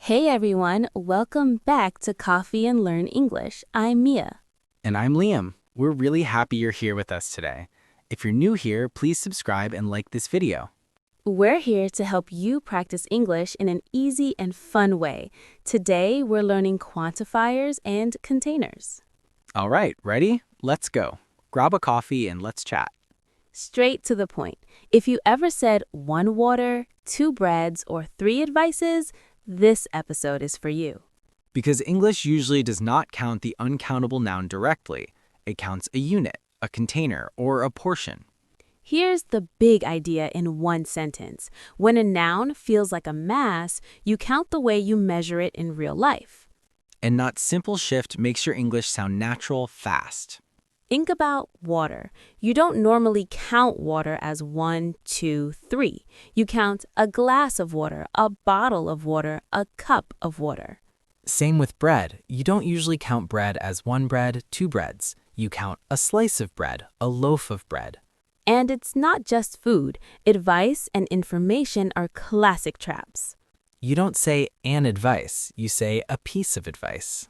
Hey everyone, welcome back to Coffee and Learn English. I'm Mia. And I'm Liam. We're really happy you're here with us today. If you're new here, please subscribe and like this video. We're here to help you practice English in an easy and fun way. Today, we're learning quantifiers and containers. All right, ready? Let's go. Grab a coffee and let's chat. Straight to the point. If you ever said 1 water, 2 breads, or 3 advices, this episode is for you. Because English usually does not count the uncountable noun directly. It counts a unit, a container, or a portion. Here's the big idea in one sentence. When a noun feels like a mass, you count the way you measure it in real life. And not simple shift makes your English sound natural fast. Think about water. You don't normally count water as 1, 2, 3. You count a glass of water, a bottle of water, a cup of water. Same with bread. You don't usually count bread as 1 bread, 2 breads. You count a slice of bread, a loaf of bread. And it's not just food. Advice and information are classic traps. You don't say an advice, you say a piece of advice.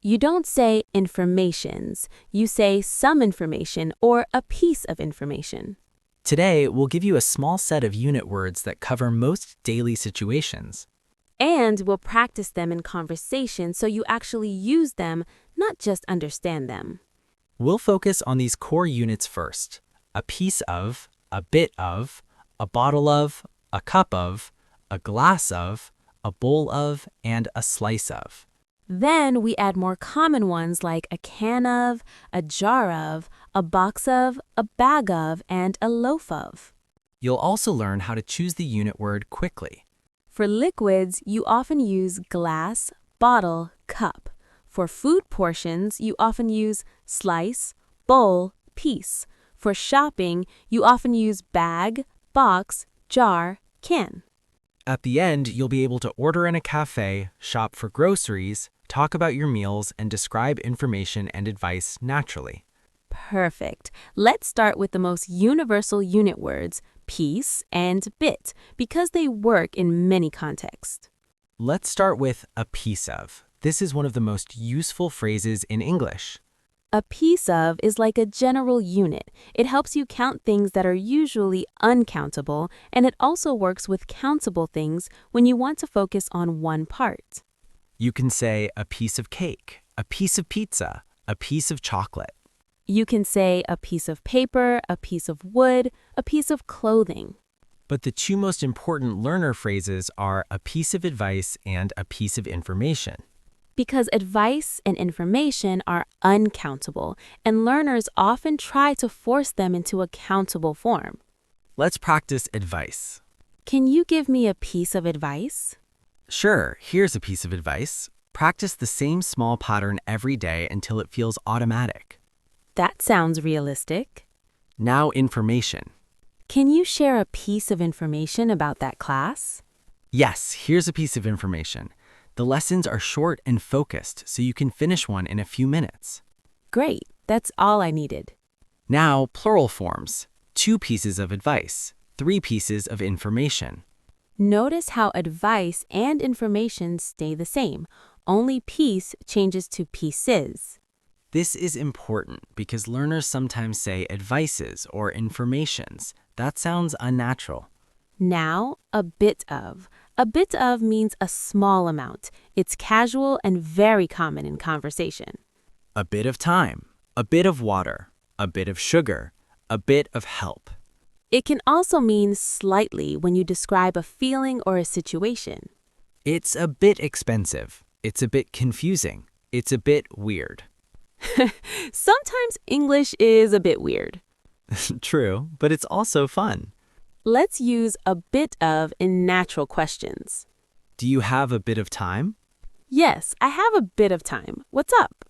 You don't say informations. You say some information or a piece of information. Today, we'll give you a small set of unit words that cover most daily situations. And we'll practice them in conversation so you actually use them, not just understand them. We'll focus on these core units first: a piece of, a bit of, a bottle of, a cup of, a glass of, a bowl of, and a slice of. Then we add more common ones like a can of, a jar of, a box of, a bag of, and a loaf of. You'll also learn how to choose the unit word quickly. For liquids, you often use glass, bottle, cup. For food portions, you often use slice, bowl, piece. For shopping, you often use bag, box, jar, can. At the end, you'll be able to order in a cafe, shop for groceries, talk about your meals, and describe information and advice naturally. Perfect. Let's start with the most universal unit words, piece and bit, because they work in many contexts. Let's start with a piece of. This is one of the most useful phrases in English. A piece of is like a general unit. It helps you count things that are usually uncountable, and it also works with countable things when you want to focus on one part. You can say a piece of cake, a piece of pizza, a piece of chocolate. You can say a piece of paper, a piece of wood, a piece of clothing. But the two most important learner phrases are a piece of advice and a piece of information. Because advice and information are uncountable, and learners often try to force them into a countable form. Let's practice advice. Can you give me a piece of advice? Sure, here's a piece of advice. Practice the same small pattern every day until it feels automatic. That sounds realistic. Now, information. Can you share a piece of information about that class? Yes, here's a piece of information. The lessons are short and focused, so you can finish one in a few minutes. Great, that's all I needed. Now, plural forms. 2 pieces of advice, 3 pieces of information. Notice how advice and information stay the same. Only piece changes to pieces. This is important because learners sometimes say advices or informations. That sounds unnatural. Now, a bit of. A bit of means a small amount. It's casual and very common in conversation. A bit of time, a bit of water, a bit of sugar, a bit of help. It can also mean slightly when you describe a feeling or a situation. It's a bit expensive. It's a bit confusing. It's a bit weird. Sometimes English is a bit weird. True, but it's also fun. Let's use a bit of in natural questions. Do you have a bit of time? Yes, I have a bit of time. What's up?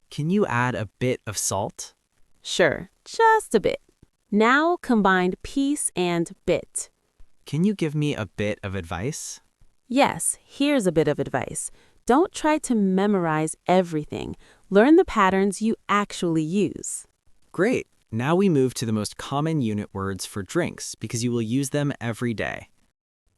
Can you add a bit of salt? Sure, just a bit. Now combine piece and bit. Can you give me a bit of advice? Yes, here's a bit of advice. Don't try to memorize everything. Learn the patterns you actually use. Great. Now we move to the most common unit words for drinks because you will use them every day.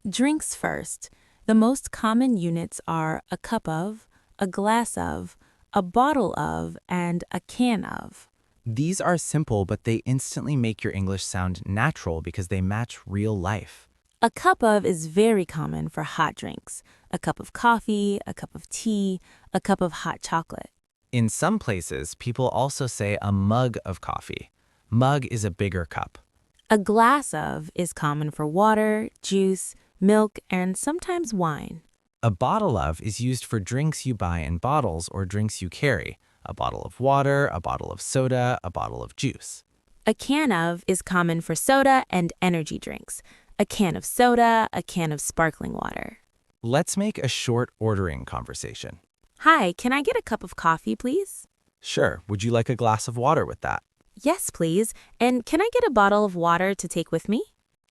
Drinks first. The most common units are a cup of, a glass of, a bottle of, and a can of. These are simple, but they instantly make your English sound natural because they match real life. A cup of is very common for hot drinks. A cup of coffee, a cup of tea, a cup of hot chocolate. In some places, people also say a mug of coffee. Mug is a bigger cup. A glass of is common for water, juice, milk, and sometimes wine. A bottle of is used for drinks you buy in bottles or drinks you carry. A bottle of water, a bottle of soda, a bottle of juice. A can of is common for soda and energy drinks. A can of soda, a can of sparkling water. Let's make a short ordering conversation. Hi, can I get a cup of coffee, please? Sure, would you like a glass of water with that? Yes, please. And can I get a bottle of water to take with me?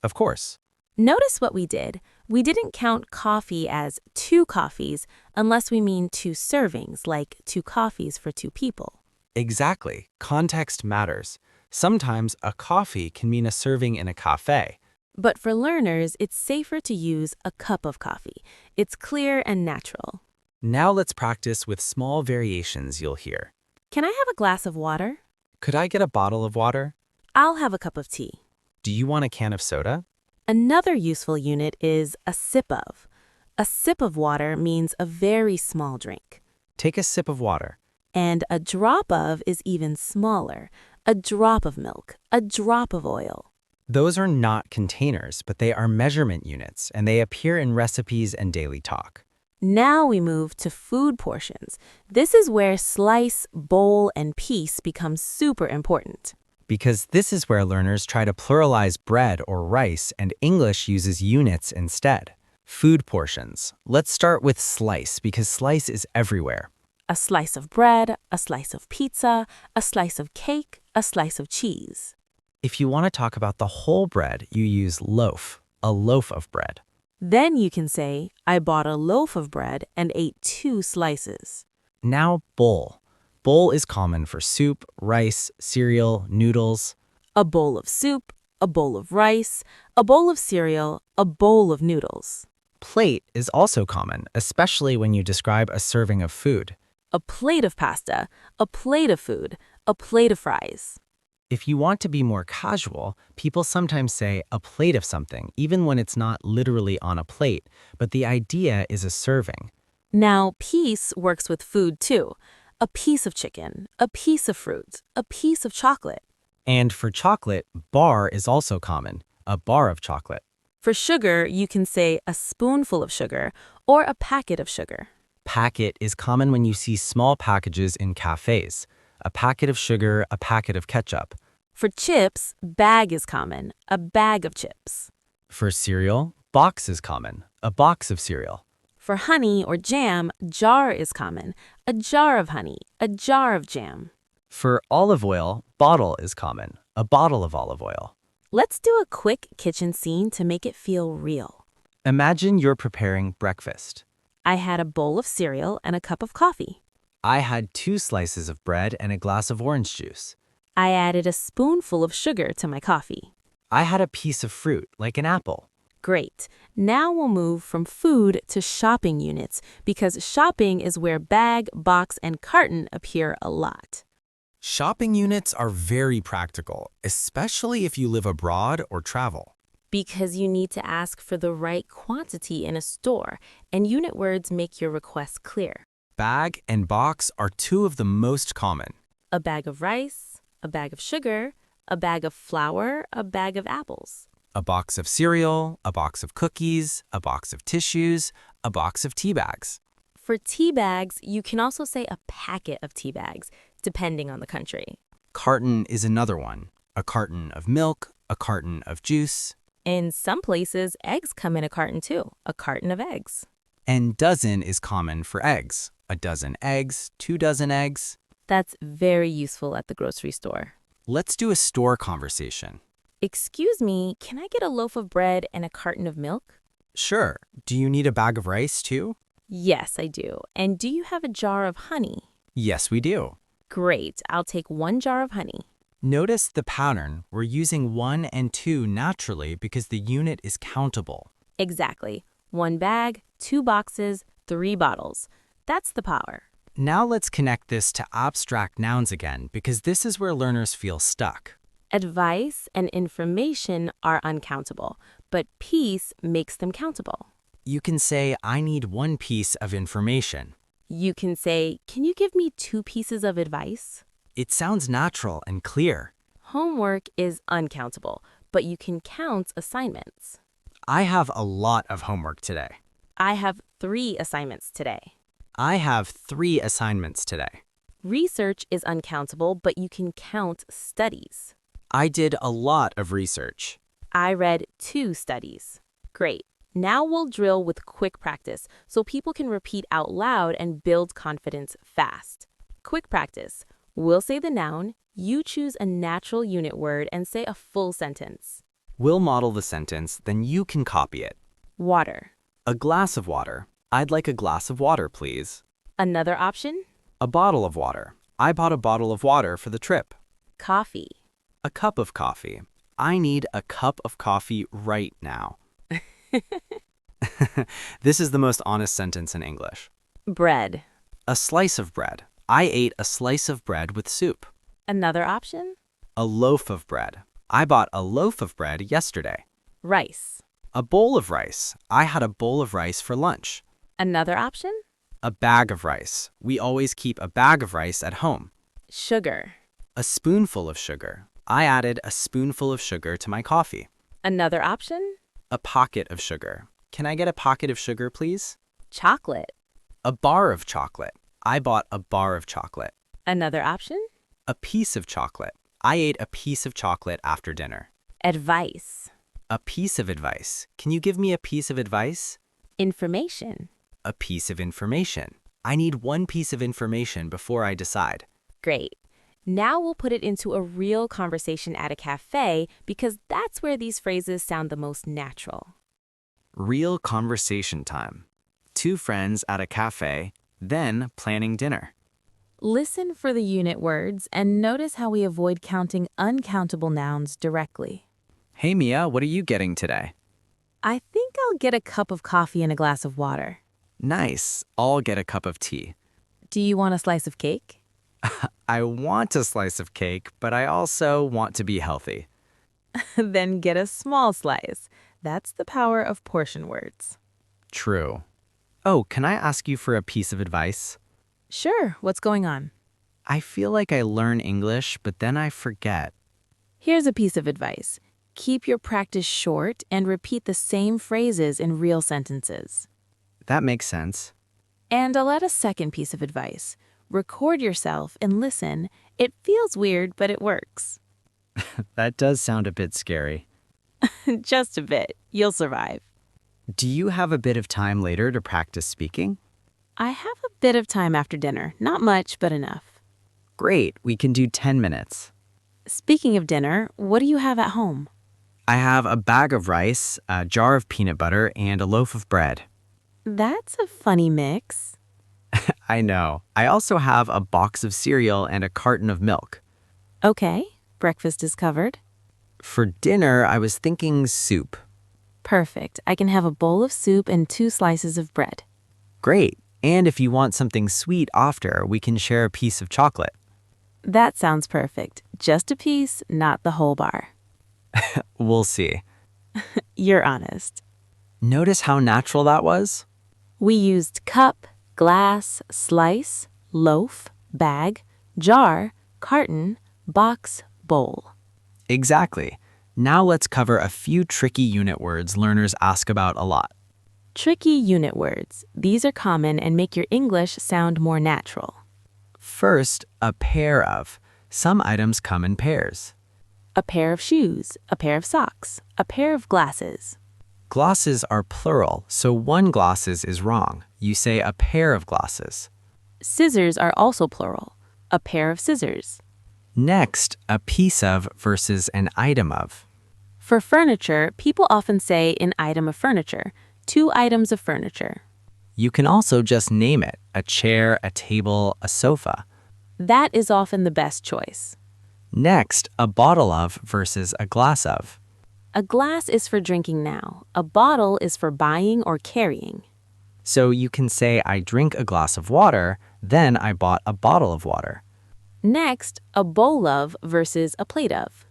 Of course. Notice what we did. We didn't count coffee as 2 coffees unless we mean 2 servings, like 2 coffees for 2 people. Exactly. Context matters. Sometimes a coffee can mean a serving in a cafe. But for learners, it's safer to use a cup of coffee. It's clear and natural. Now let's practice with small variations you'll hear. Can I have a glass of water? Could I get a bottle of water? I'll have a cup of tea. Do you want a can of soda? Another useful unit is a sip of. A sip of water means a very small drink. Take a sip of water. And a drop of is even smaller. A drop of milk, a drop of oil. Those are not containers, but they are measurement units, and they appear in recipes and daily talk. Now we move to food portions. This is where slice, bowl, and piece become super important. Because this is where learners try to pluralize bread or rice, and English uses units instead. Food portions. Let's start with slice, because slice is everywhere. A slice of bread, a slice of pizza, a slice of cake, a slice of cheese. If you want to talk about the whole bread, you use loaf, a loaf of bread. Then you can say, I bought a loaf of bread and ate 2 slices. Now, bowl. Bowl is common for soup, rice, cereal, noodles. A bowl of soup, a bowl of rice, a bowl of cereal, a bowl of noodles. Plate is also common, especially when you describe a serving of food. A plate of pasta, a plate of food, a plate of fries. If you want to be more casual, people sometimes say a plate of something, even when it's not literally on a plate, but the idea is a serving. Now, piece works with food too. A piece of chicken, a piece of fruit, a piece of chocolate. And for chocolate, bar is also common, a bar of chocolate. For sugar, you can say a spoonful of sugar or a packet of sugar. Packet is common when you see small packages in cafes. A packet of sugar, a packet of ketchup. For chips, bag is common, a bag of chips. For cereal, box is common, a box of cereal. For honey or jam, jar is common, a jar of honey, a jar of jam. For olive oil, bottle is common, a bottle of olive oil. Let's do a quick kitchen scene to make it feel real. Imagine you're preparing breakfast. I had a bowl of cereal and a cup of coffee. I had 2 slices of bread and a glass of orange juice. I added a spoonful of sugar to my coffee. I had a piece of fruit, like an apple. Great. Now we'll move from food to shopping units because shopping is where bag, box, and carton appear a lot. Shopping units are very practical, especially if you live abroad or travel. Because you need to ask for the right quantity in a store, and unit words make your request clear. Bag and box are 2 of the most common. A bag of rice, a bag of sugar, a bag of flour, a bag of apples. A box of cereal, a box of cookies, a box of tissues, a box of tea bags. For tea bags, you can also say a packet of tea bags, depending on the country. Carton is another one. A carton of milk, a carton of juice. In some places, eggs come in a carton too, a carton of eggs. And dozen is common for eggs. A dozen eggs, 2 dozen eggs. That's very useful at the grocery store. Let's do a store conversation. Excuse me, can I get a loaf of bread and a carton of milk? Sure. Do you need a bag of rice too? Yes, I do. And do you have a jar of honey? Yes, we do. Great, I'll take 1 jar of honey. Notice the pattern. We're using 1 and 2 naturally because the unit is countable. Exactly. 1 bag, 2 boxes, 3 bottles. That's the power. Now let's connect this to abstract nouns again, because this is where learners feel stuck. Advice and information are uncountable, but piece makes them countable. You can say, I need 1 piece of information. You can say, can you give me 2 pieces of advice? It sounds natural and clear. Homework is uncountable, but you can count assignments. I have a lot of homework today. I have 3 assignments today. I have 3 assignments today. Research is uncountable, but you can count studies. I did a lot of research. I read 2 studies. Great. Now we'll drill with quick practice so people can repeat out loud and build confidence fast. Quick practice. We'll say the noun, you choose a natural unit word and say a full sentence. We'll model the sentence, then you can copy it. Water. A glass of water. I'd like a glass of water, please. Another option? A bottle of water. I bought a bottle of water for the trip. Coffee. A cup of coffee. I need a cup of coffee right now. This is the most honest sentence in English. Bread. A slice of bread. I ate a slice of bread with soup. Another option? A loaf of bread. I bought a loaf of bread yesterday. Rice. A bowl of rice. I had a bowl of rice for lunch. Another option? A bag of rice. We always keep a bag of rice at home. Sugar. A spoonful of sugar. I added a spoonful of sugar to my coffee. Another option? A pocket of sugar. Can I get a pocket of sugar, please? Chocolate. A bar of chocolate. I bought a bar of chocolate. Another option? A piece of chocolate. I ate a piece of chocolate after dinner. Advice. A piece of advice. Can you give me a piece of advice? Information. A piece of information. I need 1 piece of information before I decide. Great. Now we'll put it into a real conversation at a cafe because that's where these phrases sound the most natural. Real conversation time. 2 friends at a cafe, then planning dinner. Listen for the unit words and notice how we avoid counting uncountable nouns directly. Hey Mia, what are you getting today? I think I'll get a cup of coffee and a glass of water. Nice. I'll get a cup of tea. Do you want a slice of cake? I want a slice of cake, but I also want to be healthy. Then get a small slice. That's the power of portion words. True. Oh, can I ask you for a piece of advice? Sure, what's going on? I feel like I learn English, but then I forget. Here's a piece of advice. Keep your practice short and repeat the same phrases in real sentences. That makes sense. And I'll add a second piece of advice. Record yourself and listen. It feels weird, but it works. That does sound a bit scary. Just a bit. You'll survive. Do you have a bit of time later to practice speaking? I have a bit of time after dinner. Not much, but enough. Great, we can do 10 minutes. Speaking of dinner, what do you have at home? I have a bag of rice, a jar of peanut butter, and a loaf of bread. That's a funny mix. I know. I also have a box of cereal and a carton of milk. Okay, breakfast is covered. For dinner, I was thinking soup. Perfect. I can have a bowl of soup and 2 slices of bread. Great. And if you want something sweet after, we can share a piece of chocolate. That sounds perfect. Just a piece, not the whole bar. We'll see. You're honest. Notice how natural that was? We used cup, glass, slice, loaf, bag, jar, carton, box, bowl. Exactly. Now let's cover a few tricky unit words learners ask about a lot. Tricky unit words. These are common and make your English sound more natural. First, a pair of. Some items come in pairs. A pair of shoes, a pair of socks, a pair of glasses. Glasses are plural, so 1 glasses is wrong. You say a pair of glasses. Scissors are also plural. A pair of scissors. Next, a piece of versus an item of. For furniture, people often say an item of furniture, 2 items of furniture. You can also just name it, a chair, a table, a sofa. That is often the best choice. Next, a bottle of versus a glass of. A glass is for drinking now. A bottle is for buying or carrying. So you can say, I drink a glass of water, then I bought a bottle of water. Next, a bowl of versus a plate of.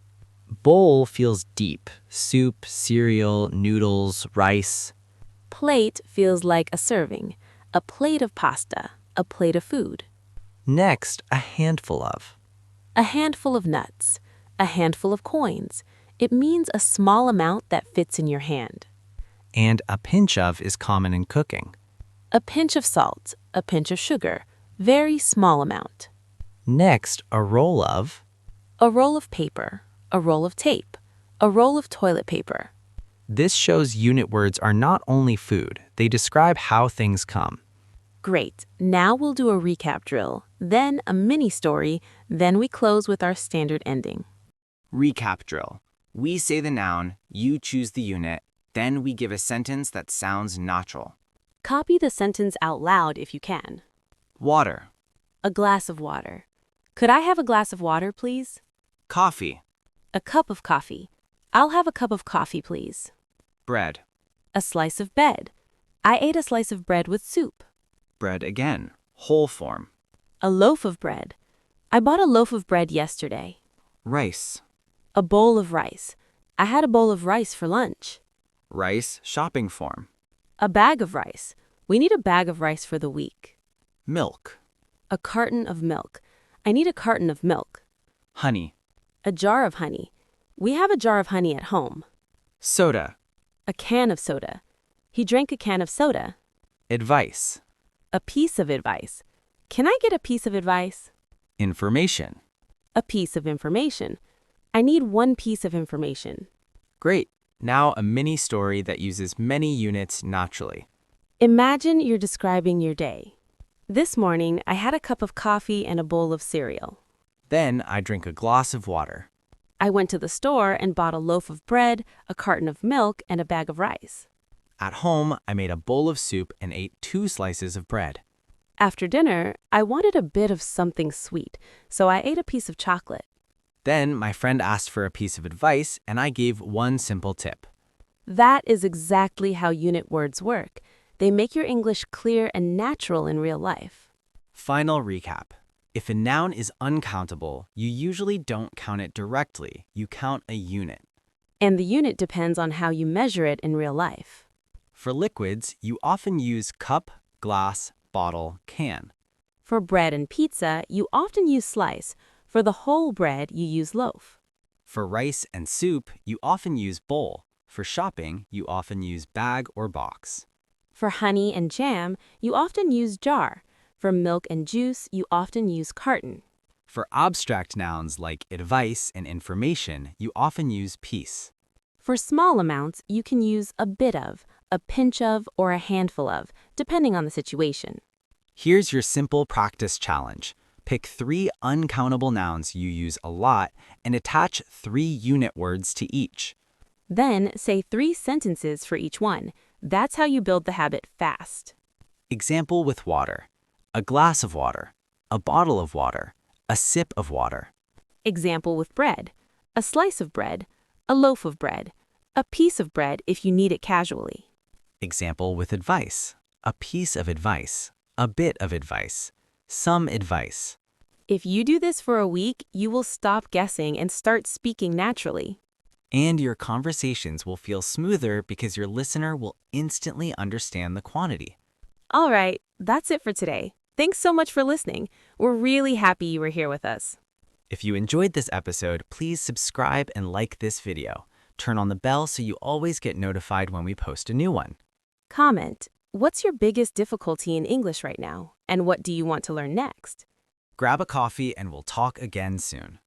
Bowl feels deep. Soup, cereal, noodles, rice. Plate feels like a serving. A plate of pasta. A plate of food. Next, a handful of. A handful of nuts. A handful of coins. It means a small amount that fits in your hand. And a pinch of is common in cooking. A pinch of salt. A pinch of sugar. Very small amount. Next, a roll of. A roll of paper. A roll of tape. A roll of toilet paper. This shows unit words are not only food, they describe how things come. Great. Now we'll do a recap drill, then a mini story, then we close with our standard ending. Recap drill. We say the noun, you choose the unit, then we give a sentence that sounds natural. Copy the sentence out loud if you can. Water. A glass of water. Could I have a glass of water, please? Coffee. A cup of coffee. I'll have a cup of coffee, please. Bread. A slice of bread. I ate a slice of bread with soup. Bread again. Whole form. A loaf of bread. I bought a loaf of bread yesterday. Rice. A bowl of rice. I had a bowl of rice for lunch. Rice, shopping form. A bag of rice. We need a bag of rice for the week. Milk. A carton of milk. I need a carton of milk. Honey. A jar of honey. We have a jar of honey at home. Soda. A can of soda. He drank a can of soda. Advice. A piece of advice. Can I get a piece of advice? Information. A piece of information. I need one piece of information. Great. Now a mini story that uses many units naturally. Imagine you're describing your day. This morning, I had a cup of coffee and a bowl of cereal. Then I drink a glass of water. I went to the store and bought a loaf of bread, a carton of milk, and a bag of rice. At home, I made a bowl of soup and ate 2 slices of bread. After dinner, I wanted a bit of something sweet, so I ate a piece of chocolate. Then my friend asked for a piece of advice, and I gave one simple tip. That is exactly how unit words work. They make your English clear and natural in real life. Final recap. If a noun is uncountable, you usually don't count it directly, you count a unit. And the unit depends on how you measure it in real life. For liquids, you often use cup, glass, bottle, can. For bread and pizza, you often use slice. For the whole bread, you use loaf. For rice and soup, you often use bowl. For shopping, you often use bag or box. For honey and jam, you often use jar. For milk and juice, you often use carton. For abstract nouns like advice and information, you often use piece. For small amounts, you can use a bit of, a pinch of, or a handful of, depending on the situation. Here's your simple practice challenge. Pick 3 uncountable nouns you use a lot and attach 3 unit words to each. Then say 3 sentences for each one. That's how you build the habit fast. Example with water. A glass of water. A bottle of water. A sip of water. Example with bread. A slice of bread. A loaf of bread. A piece of bread if you need it casually. Example with advice. A piece of advice. A bit of advice. Some advice. If you do this for a week, you will stop guessing and start speaking naturally. And your conversations will feel smoother because your listener will instantly understand the quantity. All right, that's it for today. Thanks so much for listening. We're really happy you were here with us. If you enjoyed this episode, please subscribe and like this video. Turn on the bell so you always get notified when we post a new one. Comment, what's your biggest difficulty in English right now? And what do you want to learn next? Grab a coffee and we'll talk again soon.